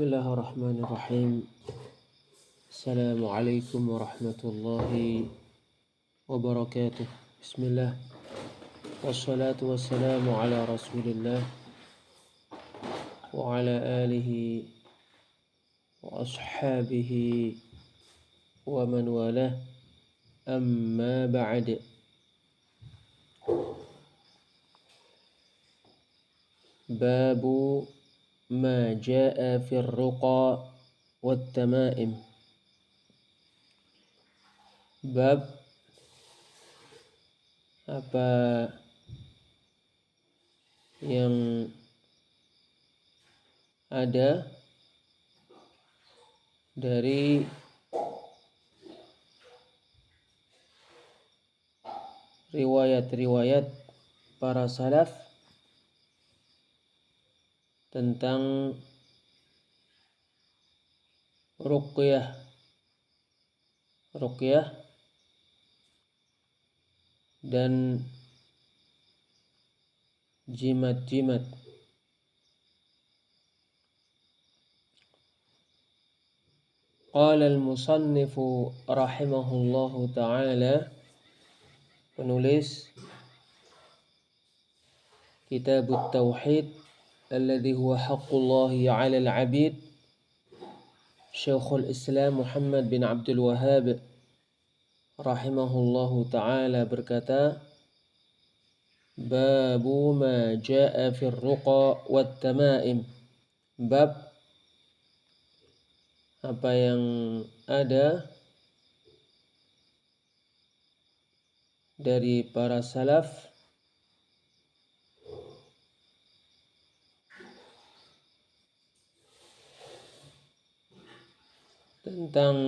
Bismillahirrahmanirrahim. Assalamualaikum warahmatullahi wabarakatuh. Bismillah. Wassalatu wassalamu ala rasulillah wa ala alihi wa ashabihi wa man walah. Amma ba'd. Babu ma jaa fir ruqa wat tamaim. Bab apa yang ada dari riwayat-riwayat para salaf tentang ruqyah dan jimat-jimat. Qala al-musannifu rahimahullahu ta'ala, penulis Kitab Tauhid alladhi huwa haqqullahi 'ala al-'abid, Syekhul Islam Muhammad bin Abdul Wahhab rahimahullahu ta'ala berkata, Babu ma jaa fir ruqa wat tamaim. Bab apa yang ada dari para salaf tentang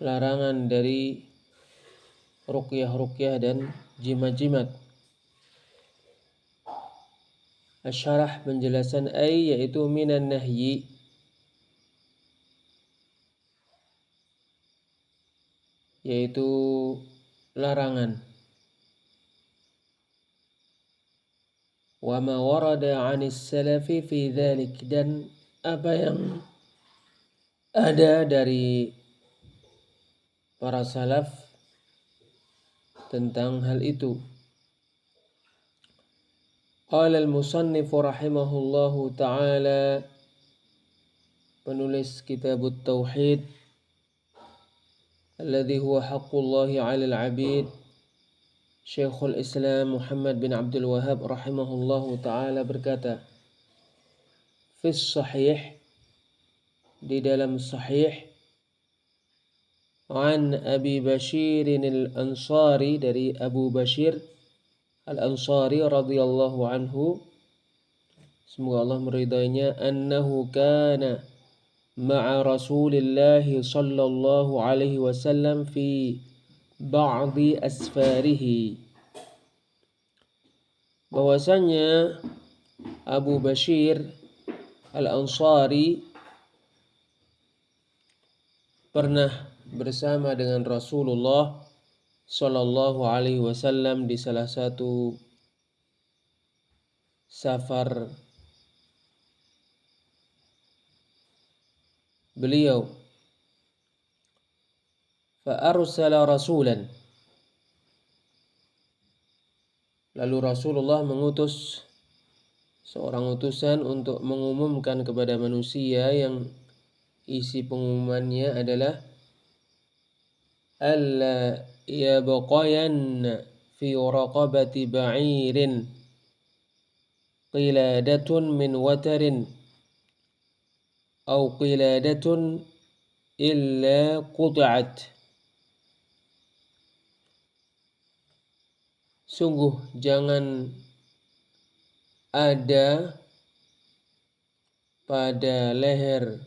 larangan dari ruqyah dan jimat-jimat. Asyarah penjelasan yaitu minan nahyi, yaitu larangan. Wa ma warada 'anis salafi fi dzalik, dan apa yang ada dari para salaf tentang hal itu. Qala al-musannif rahimahullahu ta'ala, penulis Kitab Tauhid alladhi huwa haqqullahi 'alal 'abid, Syekhul Islam Muhammad bin Abdul Wahhab rahimahullahu ta'ala berkata, Fis sahih, di dalam sahih, an Abi Bashir al-Ansari, dari Abu Bashir al-Ansari radhiyallahu anhu, semoga Allah meridainya, annahu kana ma'a Rasulillahi sallallahu alaihi wasallam fi ba'di asfarihi, bahwasanya Abu Bashir al-Ansari pernah bersama dengan Rasulullah sallallahu alaihi wasallam di salah satu safar beliau. Fa arsala rasulan, lalu Rasulullah mengutus seorang utusan untuk mengumumkan kepada manusia, yang isi pengumumannya adalah alla yabqayanna fi raqabati ba'irin qiladatun min watarin aw qiladatun illa qut'at. Sungguh jangan ada pada leher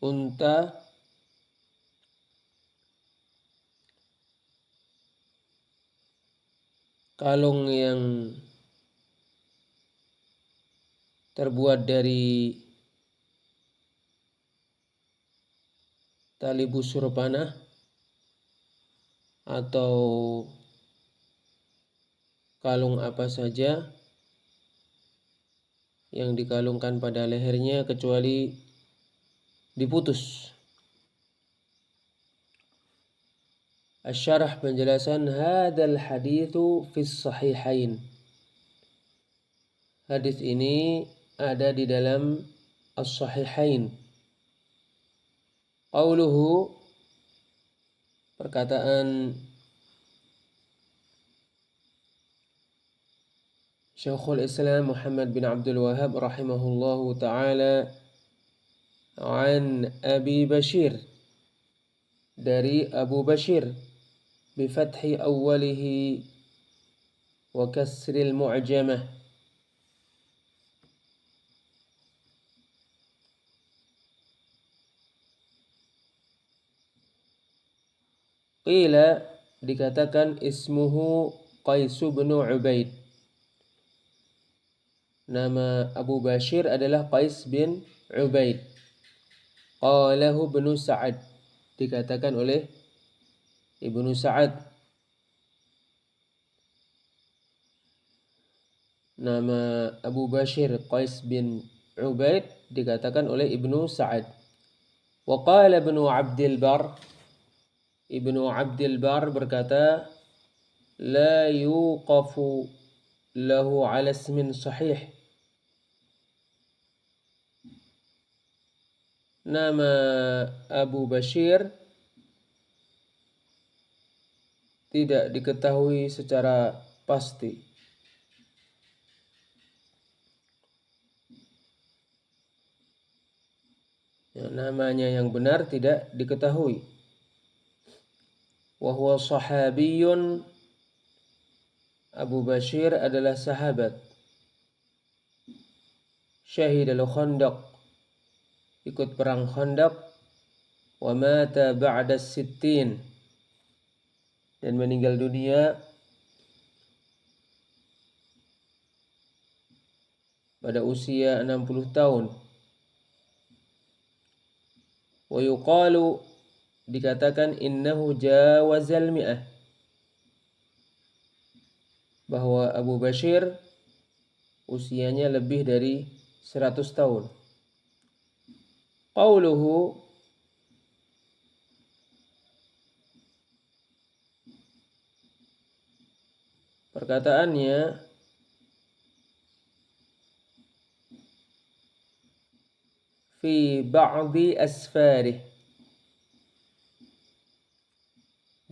unta kalung yang terbuat dari tali busur panah atau kalung apa saja, yang dikalungkan pada lehernya kecuali diputus. Asy-syarah penjelasan hadzal haditsu fis sahihain. Hadis ini ada di dalam as-sahihain. Qauluhu, perkataan Syekhul Islam Muhammad bin Abdul Wahhab rahimahullahu taala an Abi Bashir, dari Abu Bashir, bi fathi awwalihi wa kasril mu'jamah. Qila, dikatakan ismuhu Qais bin Ubaid. Nama Abu Bashir adalah Qais bin Ubaid. Qalahu Ibnu Sa'ad, dikatakan oleh Ibnu Sa'ad. Nama Abu Bashir Qais bin Ubaid dikatakan oleh Ibnu Sa'ad. Wa qala Ibnu Abdil Bar, Ibnu Abdil Bar berkata, la yuqafu lahu ala ismin sahih. Nama Abu Bashir tidak diketahui secara pasti. Ya, namanya yang benar tidak diketahui. Wa huwa sahabiyun, Abu Bashir adalah sahabat. Syahidal Khandaq, ikut perang Khandaq. Wa mata ba'da sittin, dan meninggal dunia pada usia 60 tahun. Wa yuqalu, dikatakan innahu jawazal mi'ah, bahwa Abu Bashir usianya lebih dari 100 tahun. Qauluhu, perkataannya, fi ba'di asfarih,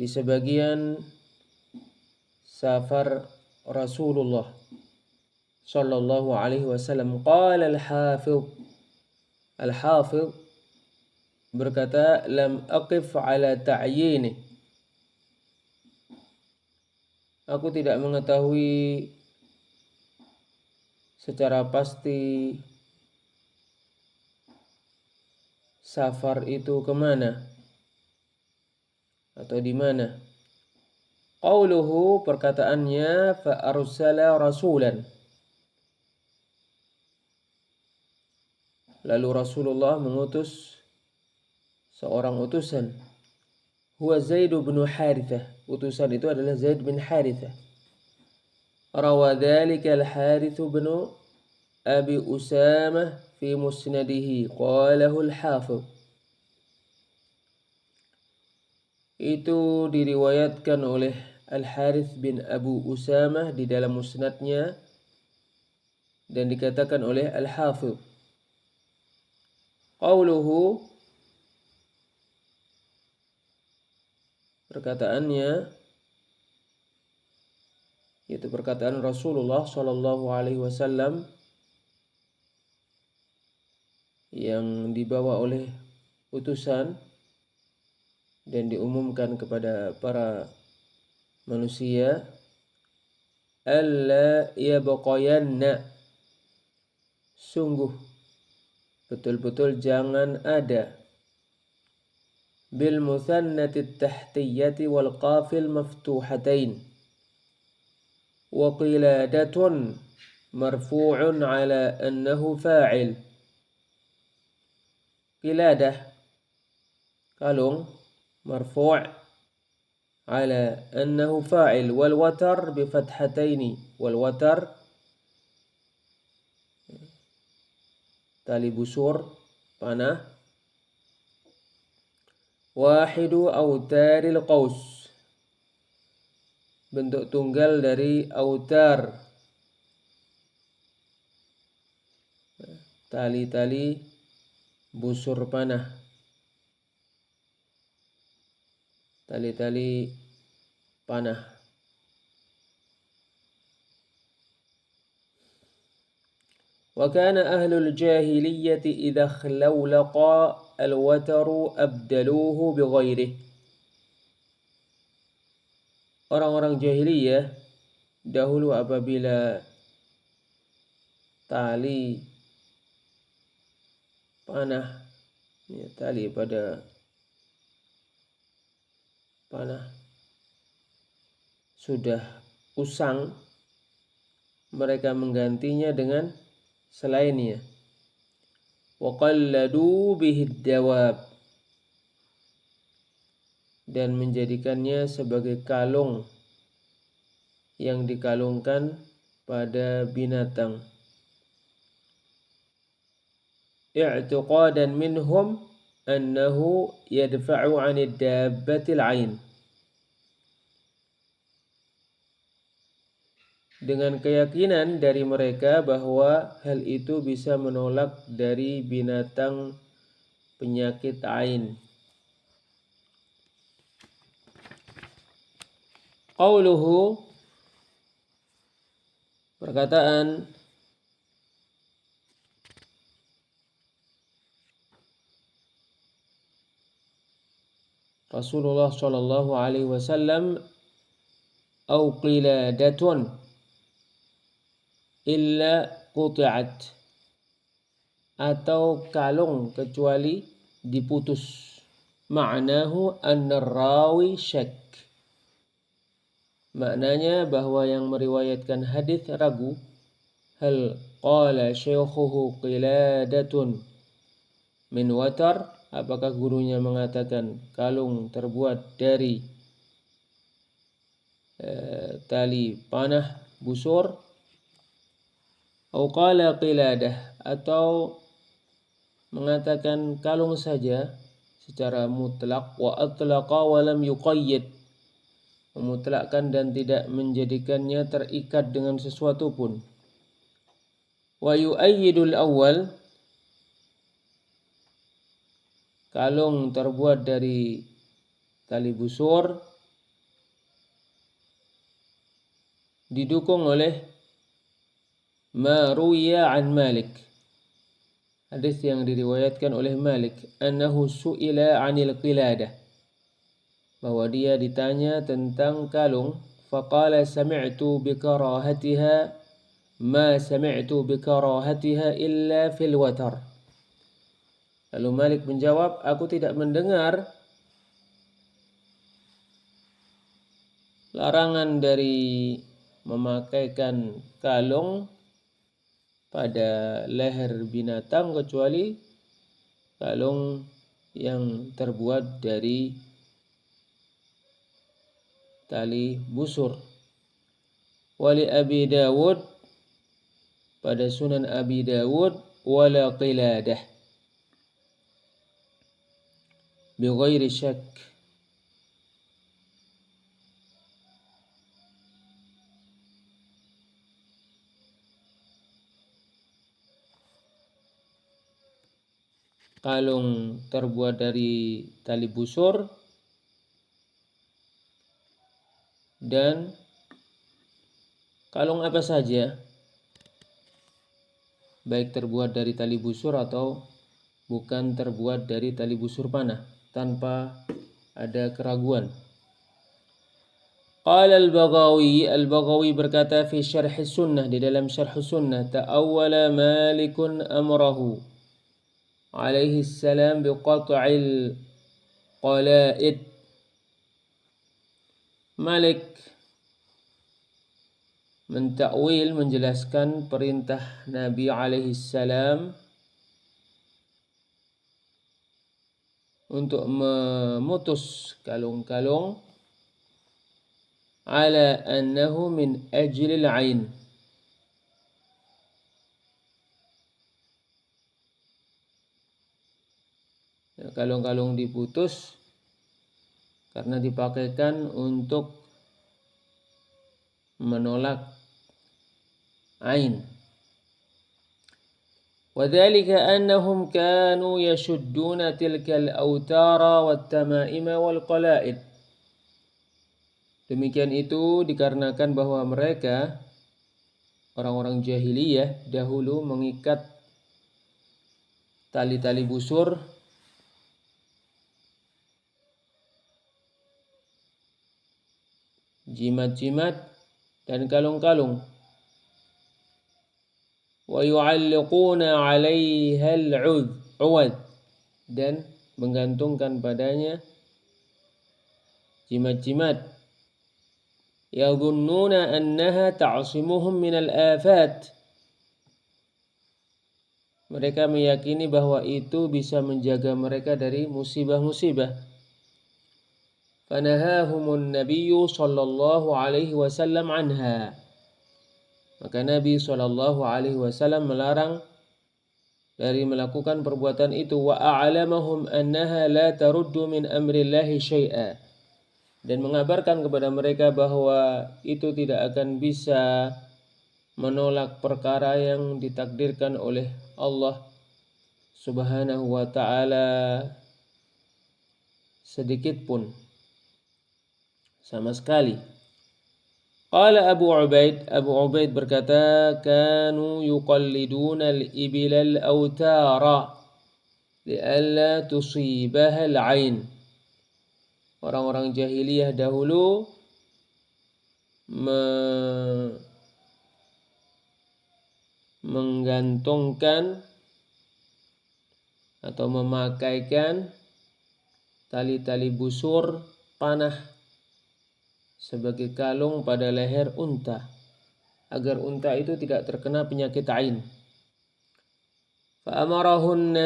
di sebagian safar Rasulullah sallallahu alaihi wasallam. Qala al-Hafidh berkata, lam aqif ala ta'yini, aku tidak mengetahui secara pasti safar itu kemana atau di mana. Qauluhu, perkataannya, fa arsala rasulan, lalu Rasulullah mengutus seorang utusan. Huwa Zaid bin Harithah, utusan itu adalah Zaid bin Harithah. Rawa dzalika al-Harith bin Abi Usamah fi musnadihi, qalahu al-Hafidh. Itu diriwayatkan oleh Al-Harith bin Abu Usamah di dalam musnadnya dan dikatakan oleh Al-Hafidh. Qauluhu, perkataannya, yaitu perkataan Rasulullah sallallahu alaihi wasallam yang dibawa oleh utusan dan diumumkan kepada para manusia, alla yabqayanna, sungguh betul-betul jangan ada, bil muthannati tahtiyati wal qafil maftuhatain, wa qiladatun marfu'un ala annahu fa'il. Qiladah, kalung, marfu' ala annahu fa'il, wal watar bi fathataini, wal watar tali busur, panah. Wahidu autaril qaus, bentuk tunggal dari autar, tali-tali busur panah, tali-tali panah. Wa kana ahlul jahiliyati idza khlawlaqa al-wataru abdaluhu bighairihi. Orang-orang jahiliyah dahulu apabila tali panah, tali pada panah sudah usang, mereka menggantinya dengan selainnya. Wa qalladu bihi dawab, dan menjadikannya sebagai kalung yang dikalungkan pada binatang. I'tiqadan minhum annahu yadfa'u 'anid dabbatil 'ain, dengan keyakinan dari mereka bahwa hal itu bisa menolak dari binatang penyakit ain. Qauluhu, perkataan Rasulullah sallallahu alaihi wasallam, au qiladatun illa quti'at, atau kalung kecuali diputus. Ma'nahu anna rawi syak, maknanya bahwa yang meriwayatkan hadis ragu. Hal qala syaykhuhu qiladatun min watar, apakah gurunya mengatakan kalung terbuat dari tali panah busur, atau qala qiladah, atau mengatakan kalung saja secara mutlak. Wa atlaqa wa lam yuqayyid, memutlakkan dan tidak menjadikannya terikat dengan sesuatu pun. Wa yu'ayyidul awal, kalung terbuat dari tali busur didukung oleh ma ruwiya an Malik, hadis yang diriwayatkan oleh Malik, annahu su'ila 'anil qiladah, bahwa dia ditanya tentang kalung, faqala sami'tu bikarahatiha ma sami'tu bikarahatiha illa fil watar. Lalu Malik menjawab, aku tidak mendengar larangan dari memakaikan kalung pada leher binatang kecuali kalung yang terbuat dari tali busur. Wali Abi Dawud, pada Sunan Abi Dawud, wala qiladah bi ghairi syak, kalung terbuat dari tali busur dan kalung apa saja, baik terbuat dari tali busur atau bukan terbuat dari tali busur panah, tanpa ada keraguan. Qala Al-Baghawi berkata fi syarh sunnah, di dalam syarh sunnah, ta'awwala Malikun amrahu alaihi salam biqat'il qala'id. Malik mentakwil, menjelaskan perintah Nabi alaihi salam untuk memutus kalung-kalung, ala annahu min ajlil 'ain, Kalung-kalung diputus karena dipakaikan untuk menolak ain. وذلك أنهم كانوا يشدون تلك الأوتار والتمائم والقلائد. Demikian itu dikarenakan bahwa mereka orang-orang jahiliyah dahulu mengikat tali-tali busur jimat-jimat dan kalung-kalung. Wa yu'alliquna 'alaiha al-'uwad, dan menggantungkan padanya jimat-jimat. Yadhunnuna annaha ta'simuhum minal afat. Mereka meyakini bahwa itu bisa menjaga mereka dari musibah-musibah. Fanahahumun nabiyyu sallallahu alaihi wasallam anha. Maka Nabi sallallahu alaihi wasallam melarang dari melakukan perbuatan itu. Wa a'lamahum annaha la taruddu min amrillahi syai'a. Dan mengabarkan kepada mereka bahwa itu tidak akan bisa menolak perkara yang ditakdirkan oleh Allah Subhanahu wa ta'ala sedikit pun, sama sekali. Qala Abu Ubaid berkata, kanu yuqalliduna al-ibila al-awtara li'alla tusibaha al-ain. Orang-orang jahiliyah dahulu menggantungkan atau memakaikan tali-tali busur panah sebagai kalung pada leher unta, agar unta itu tidak terkena penyakit ain. Fa'amarahumun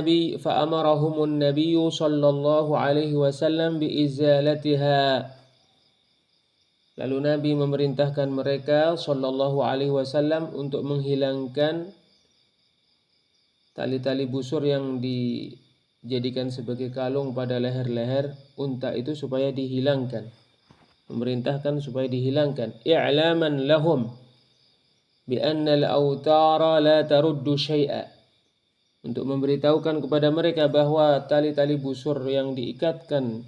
nabiyyu sallallahu alaihi wasallam biizalatiha. Lalu Nabi memerintahkan mereka sallallahu alaihi wasallam untuk menghilangkan tali-tali busur yang dijadikan sebagai kalung pada leher-leher unta itu supaya dihilangkan. Memerintahkan supaya dihilangkan. I'laman lahum bi anna al-awtara la taruddu syai'a. Untuk memberitahukan kepada mereka bahwa tali-tali busur yang diikatkan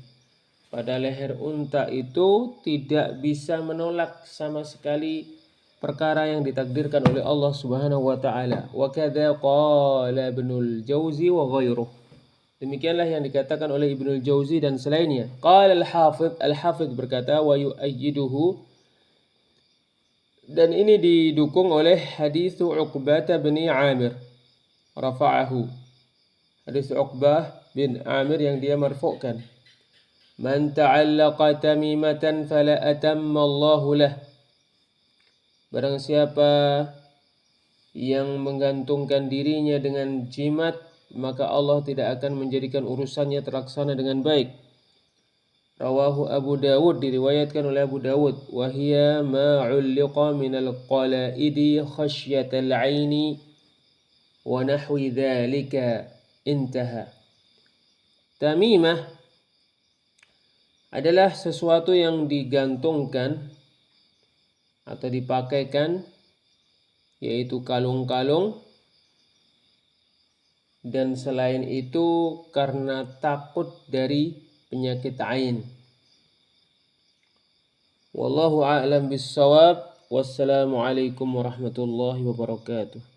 pada leher unta itu tidak bisa menolak sama sekali perkara yang ditakdirkan oleh Allah Subhanahu wa taala. Wa kadza qala Ibnul Jauzi wa ghairuh. Demikianlah yang dikatakan oleh Ibnul Jauzi dan selainnya. Qala Al-Hafidh berkata, wa yu'ayyiduhu, dan ini didukung oleh hadis Uqbah bin Amir rafa'ahu. Hadis Uqbah bin Amir yang dia marfu'kan. Man ta'allaqa tamimatan fala atamma Allahu lah. Barang siapa yang menggantungkan dirinya dengan jimat, maka Allah tidak akan menjadikan urusannya terlaksana dengan baik. Rawahu Abu Dawud, diriwayatkan oleh Abu Dawud. Wa hiya ma 'ulliqa minal qalaidi khasyatal 'aini wa nahwi dzalika. Intaha. Tamimah adalah sesuatu yang digantungkan atau dipakaikan, yaitu kalung-kalung, dan selain itu karena takut dari penyakit ain. Wallahu a'lam bis-shawab. Wassalamualaikum warahmatullahi wabarakatuh.